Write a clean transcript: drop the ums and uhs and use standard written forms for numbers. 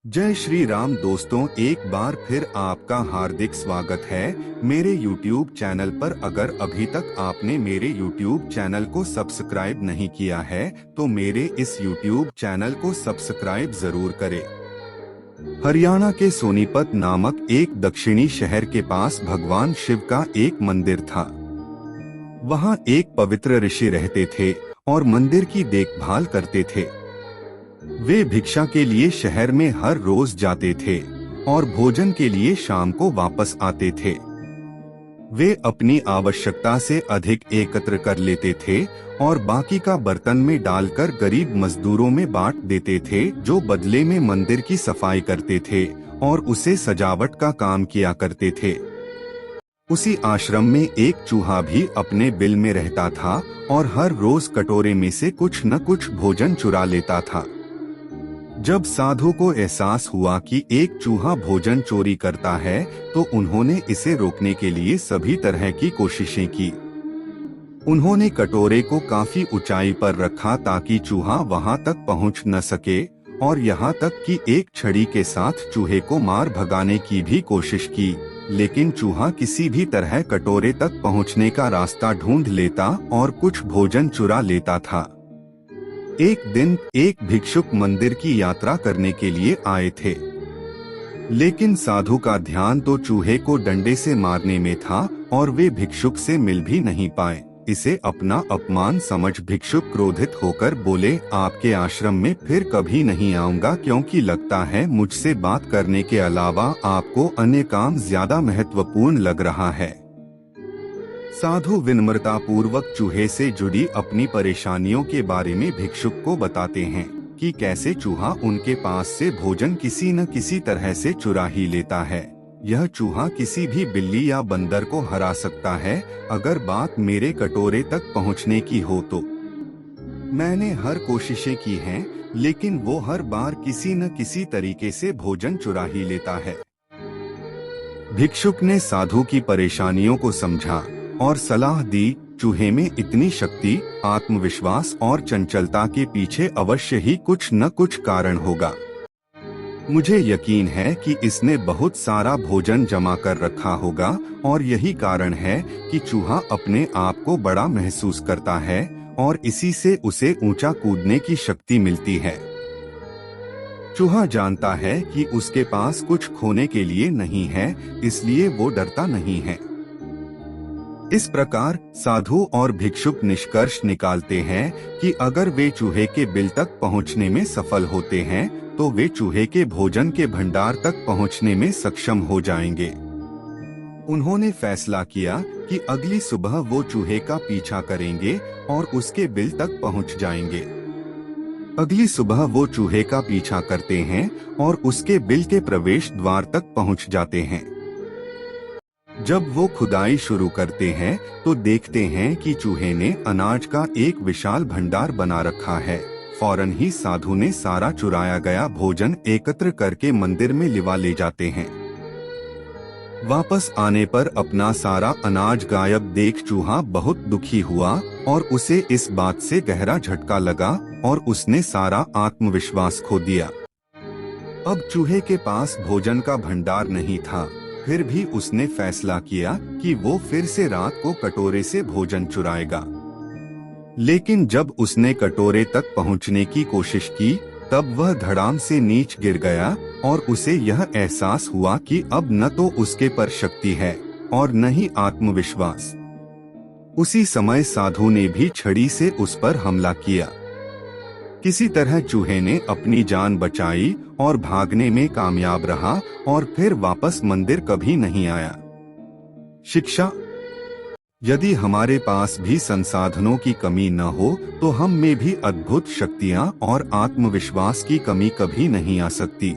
जय श्री राम दोस्तों, एक बार फिर आपका हार्दिक स्वागत है मेरे YouTube चैनल पर। अगर अभी तक आपने मेरे YouTube चैनल को सब्सक्राइब नहीं किया है तो मेरे इस YouTube चैनल को सब्सक्राइब जरूर करें। हरियाणा के सोनीपत नामक एक दक्षिणी शहर के पास भगवान शिव का एक मंदिर था। वहाँ एक पवित्र ऋषि रहते थे और मंदिर की देखभाल करते थे। वे भिक्षा के लिए शहर में हर रोज जाते थे और भोजन के लिए शाम को वापस आते थे। वे अपनी आवश्यकता से अधिक एकत्र कर लेते थे और बाकी का बर्तन में डालकर गरीब मजदूरों में बांट देते थे, जो बदले में मंदिर की सफाई करते थे और उसे सजावट का काम किया करते थे। उसी आश्रम में एक चूहा भी अपने बिल में रहता था और हर रोज कटोरे में से कुछ न कुछ भोजन चुरा लेता था। जब साधु को एहसास हुआ कि एक चूहा भोजन चोरी करता है तो उन्होंने इसे रोकने के लिए सभी तरह की कोशिशें की। उन्होंने कटोरे को काफी ऊंचाई पर रखा ताकि चूहा वहां तक पहुंच न सके, और यहाँ तक कि एक छड़ी के साथ चूहे को मार भगाने की भी कोशिश की, लेकिन चूहा किसी भी तरह कटोरे तक पहुंचने का रास्ता ढूंढ लेता और कुछ भोजन चुरा लेता था। एक दिन एक भिक्षुक मंदिर की यात्रा करने के लिए आए थे, लेकिन साधु का ध्यान तो चूहे को डंडे से मारने में था और वे भिक्षुक से मिल भी नहीं पाए। इसे अपना अपमान समझ भिक्षुक क्रोधित होकर बोले, आपके आश्रम में फिर कभी नहीं आऊंगा, क्योंकि लगता है मुझसे बात करने के अलावा आपको अन्य काम ज्यादा महत्वपूर्ण लग रहा है। साधु विनम्रता पूर्वक चूहे से जुड़ी अपनी परेशानियों के बारे में भिक्षुक को बताते हैं कि कैसे चूहा उनके पास से भोजन किसी न किसी तरह से चुरा ही लेता है। यह चूहा किसी भी बिल्ली या बंदर को हरा सकता है। अगर बात मेरे कटोरे तक पहुंचने की हो तो मैंने हर कोशिशें की हैं, लेकिन वो हर बार किसी न किसी तरीके से भोजन चुरा ही लेता है। भिक्षुक ने साधु की परेशानियों को समझा और सलाह दी, चूहे में इतनी शक्ति, आत्मविश्वास और चंचलता के पीछे अवश्य ही कुछ न कुछ कारण होगा। मुझे यकीन है कि इसने बहुत सारा भोजन जमा कर रखा होगा और यही कारण है कि चूहा अपने आप को बड़ा महसूस करता है और इसी से उसे ऊंचा कूदने की शक्ति मिलती है। चूहा जानता है कि उसके पास कुछ खोने के लिए नहीं है, इसलिए वो डरता नहीं है। इस प्रकार साधु और भिक्षुक निष्कर्ष निकालते हैं कि अगर वे चूहे के बिल तक पहुंचने में सफल होते हैं तो वे चूहे के भोजन के भंडार तक पहुंचने में सक्षम हो जाएंगे। उन्होंने फैसला किया कि अगली सुबह वो चूहे का पीछा करेंगे और उसके बिल तक पहुंच जाएंगे। अगली सुबह वो चूहे का पीछा करते हैं और उसके बिल के प्रवेश द्वार तक पहुंच जाते हैं। जब वो खुदाई शुरू करते हैं तो देखते हैं कि चूहे ने अनाज का एक विशाल भंडार बना रखा है। फौरन ही साधु ने सारा चुराया गया भोजन एकत्र करके मंदिर में लिवा ले जाते हैं। वापस आने पर अपना सारा अनाज गायब देख चूहा बहुत दुखी हुआ और उसे इस बात से गहरा झटका लगा और उसने सारा आत्मविश्वास खो दिया। अब चूहे के पास भोजन का भंडार नहीं था, फिर भी उसने फैसला किया कि वो फिर से रात को कटोरे से भोजन चुराएगा। लेकिन जब उसने कटोरे तक पहुंचने की कोशिश की तब वह धड़ाम से नीच गिर गया और उसे यह एहसास हुआ कि अब न तो उसके पर शक्ति है और न ही आत्मविश्वास। उसी समय साधु ने भी छड़ी से उस पर हमला किया। किसी तरह चूहे ने अपनी जान बचाई और भागने में कामयाब रहा और फिर वापस मंदिर कभी नहीं आया। शिक्षा: यदि हमारे पास भी संसाधनों की कमी न हो तो हम में भी अद्भुत शक्तियां और आत्मविश्वास की कमी कभी नहीं आ सकती।